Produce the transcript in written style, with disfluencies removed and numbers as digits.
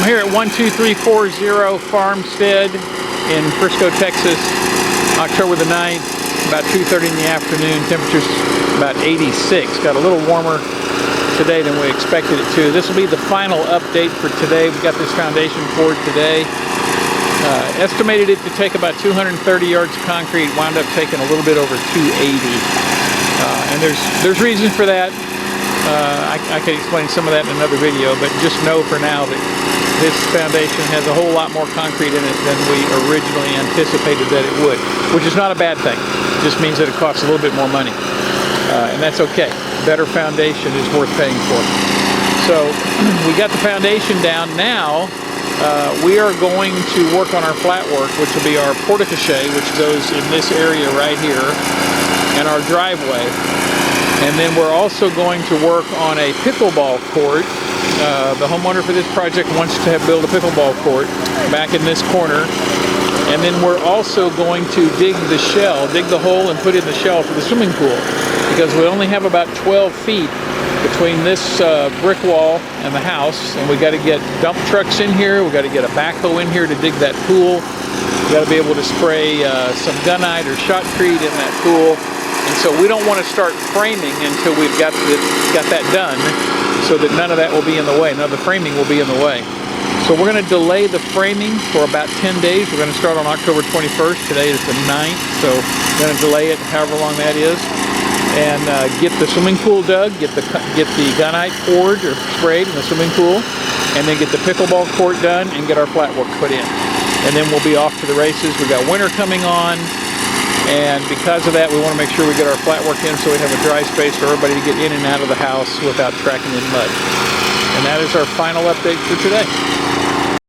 here at 12340 Farmstead in Frisco, Texas, October the 9th, about 2:30 in the afternoon. Temperature's about 86. Got a little warmer today than we expected it to. This will be the final update for today. We got this foundation poured today. Estimated it to take about 230 yards of concrete. Wound up taking a little bit over 280. And there's reasons for that. I can explain some of that in another video, but just know for now that this foundation has a whole lot more concrete in it than we originally anticipated that it would, which is not a bad thing. It just means that it costs a little bit more money, and that's okay. Better foundation is worth paying for. So we got the foundation down. Now we are going to work on our flat work, which will be our porte-cochere, which goes in this area right here, and our driveway. And then we're also going to work on a pickleball court. The homeowner for this project wants to build a pickleball court back in this corner. And then we're also going to dig the hole and put in the shell for the swimming pool, because we only have about 12 feet between this brick wall and the house, and we got to get dump trucks in here. We got to get a backhoe in here to dig that pool. We got to be able to spray some gunite or shotcrete in that pool. And so we don't want to start framing until we've got that done, so that none of that will be in the way. None of the framing will be in the way. So we're going to delay the framing for about 10 days. We're going to start on October 21st. Today is the 9th, so we're going to delay it however long that is. And get the swimming pool dug, get the gunite poured or sprayed in the swimming pool, and then get the pickleball court done and get our flat work put in. And then we'll be off to the races. We got winter coming on. And because of that, we want to make sure we get our flat work in so we have a dry space for everybody to get in and out of the house without tracking in mud. And that is our final update for today.